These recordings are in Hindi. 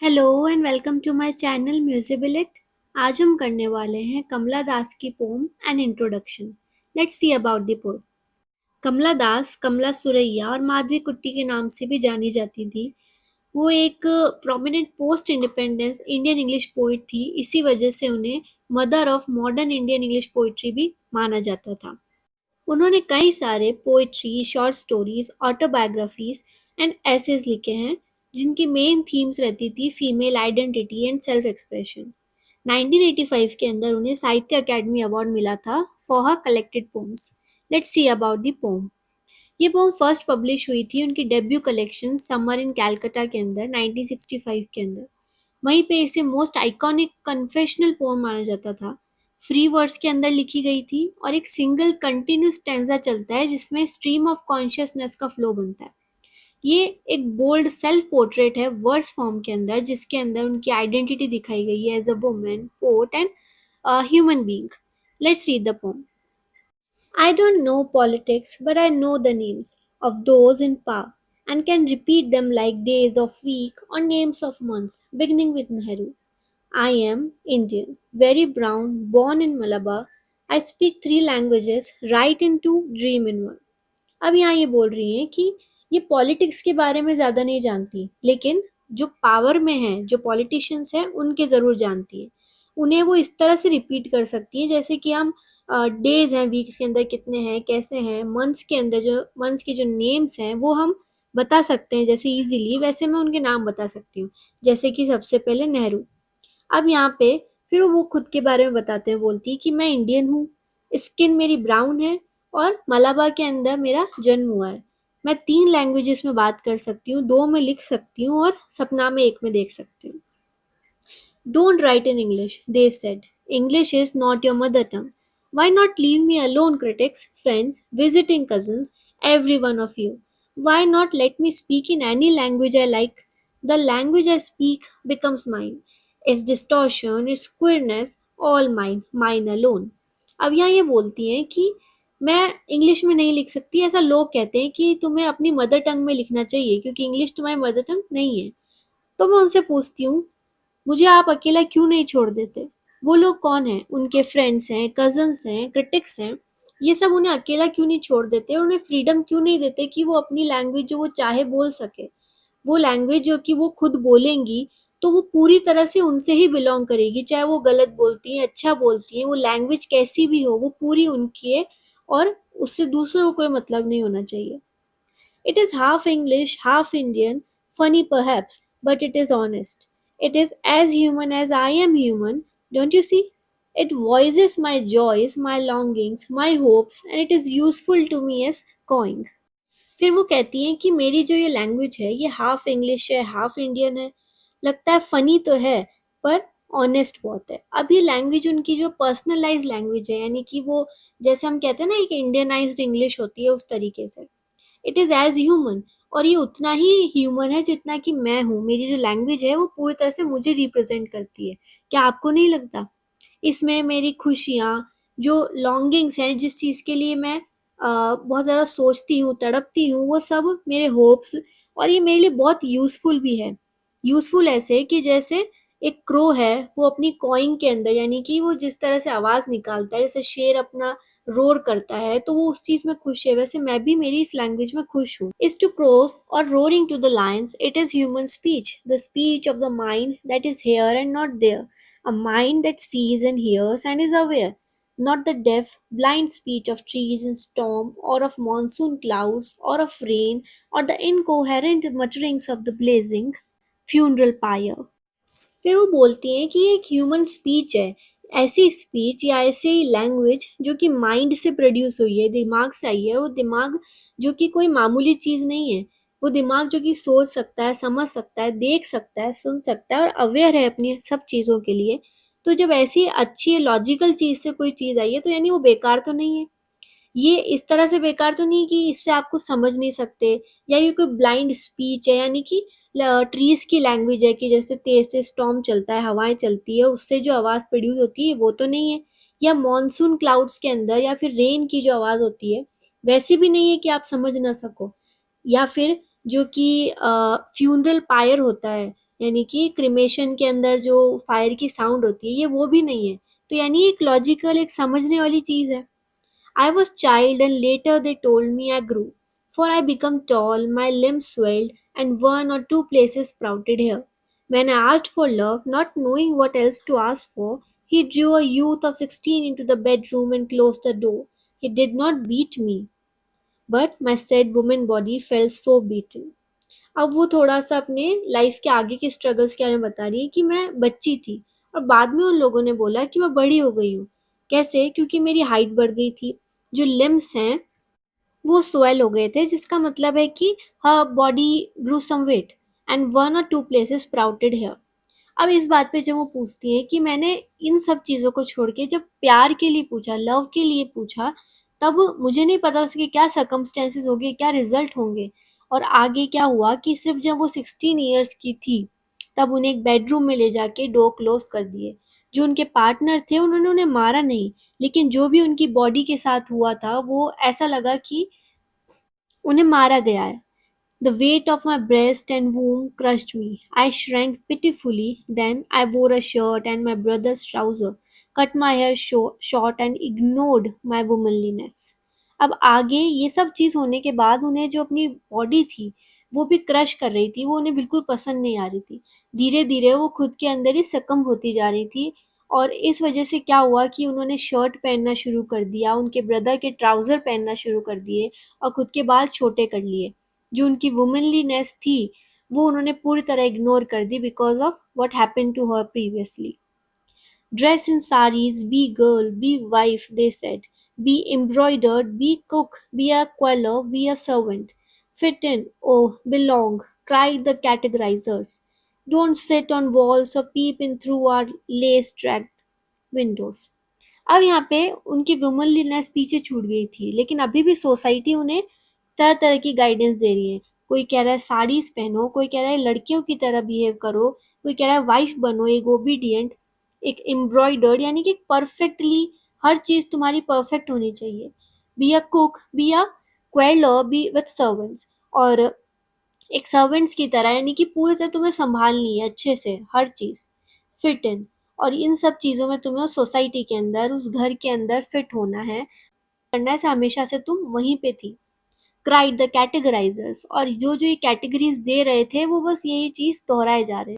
Hello and welcome to my channel म्यूजिबिलिट। आज हम करने वाले हैं कमला दास की poem and introduction. Let's see about the poem. Kamala Das Kamala Suraiya और माधवी कुट्टी के नाम से भी जानी जाती थी। वो एक prominent post independence Indian English poet थी। इसी वजह से उन्हें mother of modern Indian English poetry भी माना जाता था। उन्होंने कई सारे poetry, short stories, autobiographies and essays लिखे हैं जिनकी मेन थीम्स रहती थी female identity and self expression. 1985 के अंदर उन्हें साहित्य अकेडमी अवार्ड मिला था for her collected poems. Let's see about the poem. ये पोम फर्स्ट पब्लिश हुई थी उनकी debut collection summer in Calcutta के अंदर 1965 के अंदर। वहीं पे इसे मोस्ट आइकॉनिक कन्फेशनल पोम माना जाता था। फ्री वर्ड्स के अंदर लिखी गई थी और एक सिंगल कंटिन्यूस स्टैंजा चलता है जिसमें स्ट्रीम ऑफ कॉन्शियसनेस का फ्लो बनता है। ये एक बोल्ड सेल्फ पोर्ट्रेट है वर्ड्स फॉर्म के अंदर, जिसके अंदर उनकी आइडेंटिटी दिखाई गई है as a woman, poet and human being. Let's read the poem. I don't know politics, but I know the names of those in power and can repeat them like days of week or names of months, beginning with Nehru. I am Indian, very brown, born in Malabar. I speak three languages, write in two, dream in one. अब यहाँ ये बोल रही हैं कि ये पॉलिटिक्स के बारे में ज़्यादा नहीं जानती, लेकिन जो पावर में हैं, जो पॉलिटिशियंस हैं, उनके ज़रूर जानती है। उन्हें वो इस तरह से रिपीट कर सकती है जैसे कि हम डेज़ हैं, वीक्स के अंदर कितने हैं, कैसे हैं, मंथ्स के अंदर जो मंथ्स के जो नेम्स हैं, वो हम बता सकते हैं जैसे ईज़िली, वैसे मैं उनके नाम बता सकती हूँ। जैसे कि सबसे पहले नेहरू। अब यहाँ पे फिर वो खुद के बारे में बताते हैं, बोलती है कि मैं इंडियन हूँ, स्किन मेरी ब्राउन है और मलाबा के अंदर मेरा जन्म हुआ है। मैं 3 लैंग्वेजेस में बात कर सकती हूँ, 2 में लिख सकती हूँ और सपना में 1 में देख सकती हूँ। Don't write in English, they said. English is not your mother tongue. Why not leave me alone, critics, friends, visiting cousins, every one of you? Why not let me speak in any language I like? The language I speak becomes mine. Its distortion, its queerness, all mine, mine alone. अब यहाँ ये बोलती हैं कि मैं इंग्लिश में नहीं लिख सकती, ऐसा लोग कहते हैं कि तुम्हें अपनी मदर टंग में लिखना चाहिए क्योंकि इंग्लिश तुम्हारी मदर टंग नहीं है। तो मैं उनसे पूछती हूँ, मुझे आप अकेला क्यों नहीं छोड़ देते? वो लोग कौन हैं? उनके फ्रेंड्स हैं, कज़न्स हैं, क्रिटिक्स हैं। ये सब उन्हें अकेला क्यों नहीं छोड़ देते और उन्हें फ्रीडम क्यों नहीं देते कि वो अपनी लैंग्वेज जो वो चाहे बोल सके? वो लैंग्वेज जो कि वो खुद बोलेंगी, तो वो पूरी तरह से उनसे ही बिलॉन्ग करेगी, चाहे वो गलत बोलती हैं, अच्छा बोलती हैं, वो लैंग्वेज कैसी भी हो, वो पूरी उनकी है और उससे दूसरों को कोई मतलब नहीं होना चाहिए। It is half English, half Indian, funny perhaps, but it is honest. It is as human as I am human, don't you see? It voices my joys, my longings, my hopes, and it is useful to me as coin. फिर वो कहती हैं कि मेरी जो ये लैंग्वेज है ये हाफ इंग्लिश है, हाफ इंडियन है। लगता है फनी तो है, पर ऑनेस्ट बहुत है। अब ये लैंग्वेज उनकी जो पर्सनलाइज लैंग्वेज है, यानी कि वो जैसे हम कहते हैं ना एक इंडियनाइज्ड इंग्लिश होती है, उस तरीके से इट इज़ एज ह्यूमन। और ये उतना ही ह्यूमन है जितना कि मैं हूँ। मेरी जो लैंग्वेज है वो पूरी तरह से मुझे रिप्रेजेंट करती है। क्या आपको नहीं लगता? इसमें मेरी खुशियाँ, जो लॉन्गिंग्स हैं, जिस चीज़ के लिए मैं बहुत ज़्यादा सोचती हूँ, तड़पती हूँ, वो सब मेरे होप्स, और ये मेरे लिए बहुत यूज़फुल भी है। यूज़फुल ऐसे कि जैसे एक क्रो है, वो अपनी कॉइंग के अंदर, यानी कि वो जिस तरह से आवाज़ निकालता है, जैसे शेर अपना रोर करता है, तो वो उस चीज़ में खुश है, वैसे मैं भी मेरी इस लैंग्वेज में खुश हूँ। Is to crows or roaring to the lions, it is human speech, the speech of the mind that is here and not there, a mind that sees and hears and is aware, not the deaf, blind speech of trees in storm, or of monsoon clouds, or of rain, or the incoherent mutterings of the blazing funeral pyre. फिर वो बोलती हैं कि ये एक ह्यूमन स्पीच है, ऐसी स्पीच या ऐसी लैंग्वेज जो कि माइंड से प्रोड्यूस हुई है, दिमाग से आई है। वो दिमाग जो कि कोई मामूली चीज़ नहीं है, वो दिमाग जो कि सोच सकता है, समझ सकता है, देख सकता है, सुन सकता है और अवेयर है अपनी सब चीज़ों के लिए। तो जब ऐसी अच्छी लॉजिकल चीज़ से कोई चीज़ आई है, तो यानी वो बेकार तो नहीं है। ये इस तरह से बेकार तो नहीं कि इससे आप कुछ समझ नहीं सकते, या ये कोई ब्लाइंड स्पीच है, यानी कि ट्रीज की लैंग्वेज है कि जैसे तेज से स्टॉर्म चलता है, हवाएं चलती है, उससे जो आवाज़ प्रोड्यूस होती है वो तो नहीं है। या मॉनसून क्लाउड्स के अंदर या फिर रेन की जो आवाज़ होती है, वैसी भी नहीं है कि आप समझ ना सको। या फिर जो कि फ्यूनरल पायर होता है, यानी कि क्रिमेशन के अंदर जो फायर की साउंड होती है ये वो भी नहीं है। तो यानी एक लॉजिकल, एक समझने वाली चीज़ है। I was child and later they told me I grew. For I become tall, my limbs swelled, and one or two places sprouted here. When I asked for love, not knowing what else to ask for, he drew a youth of 16 into the bedroom and closed the door. He did not beat me, but my said woman body felt so beaten. अब वो थोड़ा-सा अपने लाइफ के आगे के स्ट्रगल्स के बारे में बता रही है कि मैं बच्ची थी और बाद में उन लोगों ने बोला कि मैं बड़ी हो गई हूँ। कैसे? क्योंकि मेरी हाइट बढ़ गई थी। जो लिम्ब्स हैं वो स्वेल हो गए थे, जिसका मतलब है कि her body grew some weight and one और टू प्लेसेस स्प्राउटेड हेयर। अब इस बात पे जब वो पूछती है कि मैंने इन सब चीज़ों को छोड़ के जब प्यार के लिए पूछा, लव के लिए पूछा, तब मुझे नहीं पता उसके क्या सर्कमस्टेंसेस होंगे, क्या रिजल्ट होंगे। और आगे क्या हुआ कि सिर्फ जब वो 16 ईयर्स की थी, तब उन्हें एक बेडरूम में ले जाके डोर क्लोज कर दिए। जो उनके पार्टनर थे उन्होंने उन्हें मारा नहीं, लेकिन जो भी उनकी बॉडी के साथ हुआ था वो ऐसा लगा कि उन्हें मारा गया है। The weight of my breast and womb crushed me. I shrank pitifully. Then I wore a shirt and my brother's trouser, cut my hair short and ignored my womanliness. अब आगे ये सब चीज़ होने के बाद उन्हें जो अपनी बॉडी थी वो भी क्रश कर रही थी, वो उन्हें बिल्कुल पसंद नहीं आ रही थी। धीरे धीरे वो खुद के अंदर ही सकम होती जा रही थी। और इस वजह से क्या हुआ कि उन्होंने शर्ट पहनना शुरू कर दिया, उनके ब्रदर के ट्राउज़र पहनना शुरू कर दिए और खुद के बाल छोटे कर लिए। जो उनकी वुमनलीनेस थी वो उन्होंने पूरी तरह इग्नोर कर दी because of what happened to her previously. Dress in saris, be girl, be wife, they said. Be embroidered, be cook, be a queller, be a servant. Fit in, oh, belong, cried the categorizers. Don't sit on walls or peep in through our lace-tracked windows. अब यहाँ पे उनकी वुमनलीनेस पीछे छूट गई थी, लेकिन अभी भी सोसाइटी उन्हें तरह तरह की गाइडेंस दे रही है। कोई कह रहा है साड़ीज पहनो, कोई कह रहा है लड़कियों की तरह बिहेव करो, कोई कह रहा है वाइफ बनो, एक ओबीडियंट, एक एम्ब्रॉयडर्ड, यानी कि परफेक्टली हर चीज तुम्हारी परफेक्ट होनी चाहिए। Be a cook, be a quarreller, be with servants, और एक सर्वेंट्स की तरह, यानी कि पूरी तरह तुम्हें संभालनी है अच्छे से हर चीज़। फिट इन, और इन सब चीज़ों में तुम्हें उस सोसाइटी के अंदर, उस घर के अंदर फिट होना है, करना है, हमेशा से तुम वहीं पे थी। क्राइड द कैटेगराइजर्स, और जो जो ये कैटेगरीज दे रहे थे वो बस यही चीज़ दोहराए जा रहे।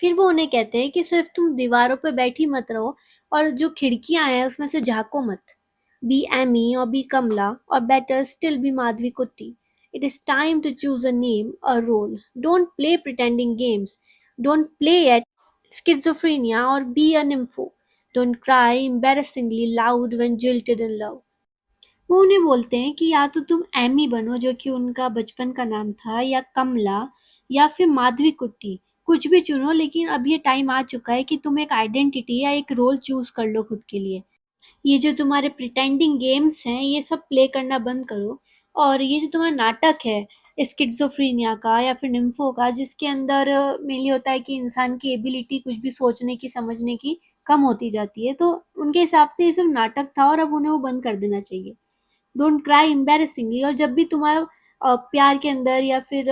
फिर वो उन्हें कहते हैं कि सिर्फ तुम दीवारों पे बैठी मत रहो और जो खिड़कियां हैं उसमें से झांको मत। बी एमी और बी कमला और better still be Madhavi Kutty. It is time to choose a name, a role. Don't play pretending games. Don't play at schizophrenia or be a nympho. Don't cry embarrassingly loud when jilted in love. वो उन्हें बोलते हैं कि या तो तुम एमी बनो, जो कि उनका बचपन का नाम था, या कमला, या फिर माधवी कुट्टी। कुछ भी चुनो, लेकिन अब ये टाइम आ चुका है कि तुम एक आइडेंटिटी या एक रोल चूज कर लो खुद के लिए। ये जो तुम्हारे प्रिटेंडिंग गेम्स हैं ये सब प्ले करना बंद करो। और ये जो तुम्हारा नाटक है स्किज़ोफ्रेनिया का या फिर निम्फो का, जिसके अंदर मेनली होता है कि इंसान की एबिलिटी कुछ भी सोचने की, समझने की कम होती जाती है, तो उनके हिसाब से ये सब नाटक था और अब उन्हें वो बंद कर देना चाहिए। डोंट क्राई एम्बैरेसिंगली, और जब भी तुम्हारा प्यार के अंदर या फिर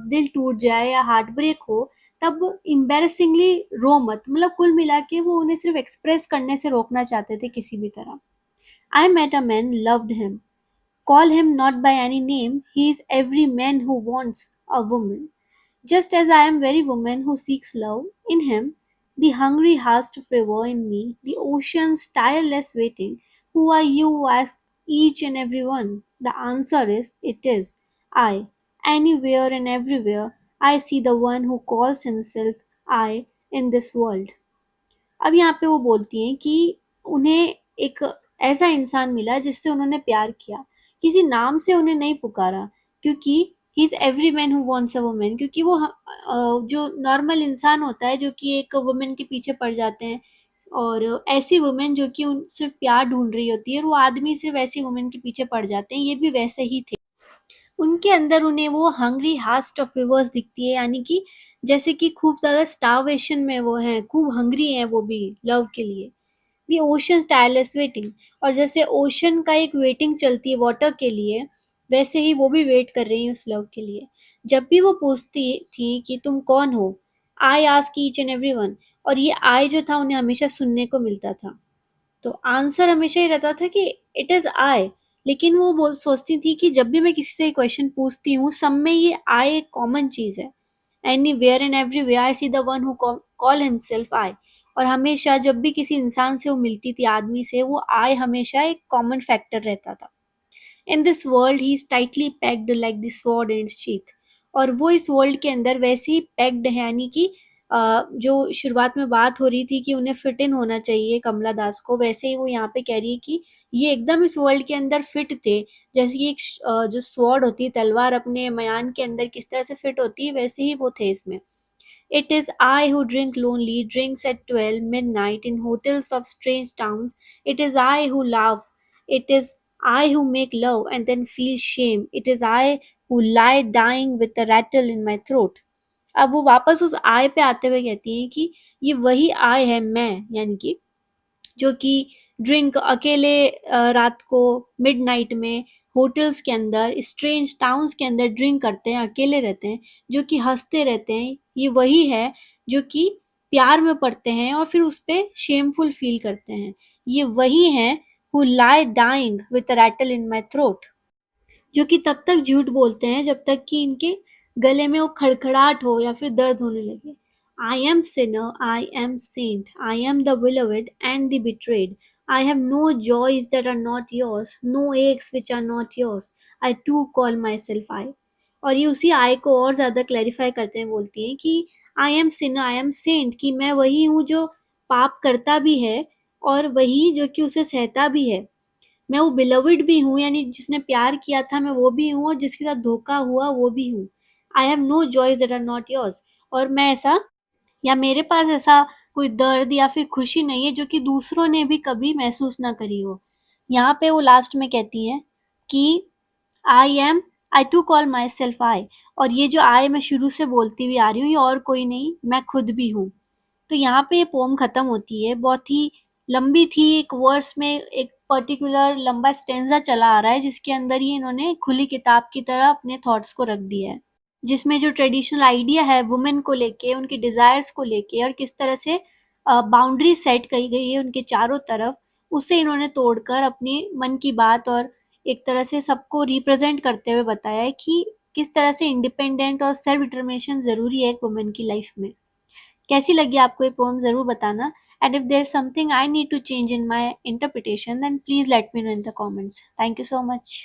दिल टूट जाए या हार्ट ब्रेक हो, तब एम्बैरेसिंगली रो मत। मतलब कुल मिला के वो उन्हें सिर्फ एक्सप्रेस करने से रोकना चाहते थे किसी भी तरह। I met a man, loved him, call him not by any name, he is every man who wants a woman. Just as I am very woman who seeks love in him, the hungry heart of river in me, the ocean's tireless waiting. Who are you? Ask each and every one. The answer is, it is I. Anywhere and everywhere, I see the one who calls himself I in this world. अब यहाँ पे वो बोलती हैं कि उन्हें एक ऐसा इंसान मिला जिससे उन्होंने प्यार किया, किसी नाम से उन्हें नहीं पुकारा, क्योंकि he is every man who wants a woman. क्योंकि वो जो नॉर्मल इंसान होता है जो कि एक वुमन के पीछे पड़ जाते हैं, और ऐसी वुमेन जो कि उन सिर्फ प्यार ढूंढ रही होती है, और वो आदमी सिर्फ ऐसी वुमेन के पीछे पड़ जाते हैं, ये भी वैसे ही थे। उनके अंदर उन्हें वो हंग्री हास्ट ऑफ रिवर्स दिखती है, यानी कि जैसे कि खूब ज़्यादा स्टारवेशन में वो हैं, खूब हंग्री हैं वो भी लव के लिए। दी ओशन टायरलेस वेटिंग, और जैसे ओशन का एक वेटिंग चलती है वाटर के लिए, वैसे ही वो भी वेट कर रही है उस लव के लिए। जब भी वो पूछती थी कि तुम कौन हो, I ask each and everyone, और ये आई जो था उन्हें हमेशा सुनने को मिलता था। तो आंसर हमेशा ही रहता था कि इट इज आई। लेकिन वो बोल सोचती थी कि जब भी मैं किसी से क्वेश्चन पूछती हूँ, सब में ये आई एक कॉमन चीज है। Anywhere and everywhere I see the one who call himself I. और हमेशा जब भी किसी इंसान से वो मिलती थी, आदमी से, वो आई हमेशा एक कॉमन फैक्टर रहता था। In this world he is tightly packed like the sword in its sheath. और वो इस वर्ल्ड के अंदर वैसे ही पैक्ड है, यानी कि जो शुरुआत में बात हो रही थी कि उन्हें फिट इन होना चाहिए कमला दास को, वैसे ही वो यहाँ पे कह रही है कि ये एकदम इस वर्ल्ड के अंदर फिट थे। जैसे कि एक जो स्वॉर्ड होती है, तलवार अपने मयान के अंदर किस तरह से फिट होती है, वैसे ही वो थे इसमें। It is I who drink lonely drinks at 12 midnight in hotels of strange towns. It is I who laugh. It is I who make love and then feel shame. It is I who lie dying with a rattle in my throat. अब वो वापस उस I पे आते हुए कहती हैं कि ये वही I है, मैं, यानी कि जो कि ड्रिंक अकेले रात को मिडनाइट में होटल्स के अंदर, स्ट्रेंज टाउन्स के अंदर ड्रिंक करते हैं, अकेले रहते हैं, जो कि हंसते रहते हैं, ये वही है जो कि प्यार में पड़ते हैं और फिर उस पे शेमफुल फील करते हैं। ये वही है who lie dying with rattle in my throat, जो कि तब तक झूठ बोलते हैं जब तक कि इनके गले में वो खड़खड़ाहट हो या फिर दर्द होने लगे। I am sinner, I am saint, I am the beloved and the betrayed. I have no joys that are not yours, no aches which are not yours. I too call myself I. और ये उसी आई को और ज्यादा क्लैरिफाई करते हैं, बोलती हैं कि I am sinner, I am saint, कि मैं वही हूँ जो पाप करता भी है और वही जो कि उसे सहता भी है। मैं वो बिलवड भी हूँ, यानी जिसने प्यार किया था मैं वो भी हूँ, और जिसके साथ धोखा हुआ वो भी हूँ। I have no joys that are not yours. और मैं ऐसा, या मेरे पास ऐसा कोई दर्द या फिर खुशी नहीं है जो कि दूसरों ने भी कभी महसूस ना करी हो। यहाँ पे वो लास्ट में कहती हैं कि I am, I too call my self I. और ये जो आई मैं शुरू से बोलती हुई आ रही हूँ, ये और कोई नहीं, मैं खुद भी हूँ। तो यहाँ पे ये पोम खत्म होती है। बहुत ही लंबी थी, एक वर्स में एक पर्टिकुलर लंबा स्टेंजा चला आ रहा है, जिसके अंदर ही इन्होंने खुली किताब की तरह अपने थॉट्स को रख दिया है, जिसमें जो ट्रेडिशनल आइडिया है वुमेन को लेके, उनकी डिजायर्स को लेके, और किस तरह से बाउंड्री सेट की गई है उनके चारों तरफ, उसे इन्होंने तोड़कर अपनी मन की बात और एक तरह से सबको रिप्रेजेंट करते हुए बताया है कि किस तरह से इंडिपेंडेंट और सेल्फ डिटर्मिनेशन जरूरी है एक वुमेन की लाइफ में। कैसी लगी आपको ये पोएम ज़रूर बताना। And if there is something I need to change in my interpretation, then please let me know in the comments. Thank you so much.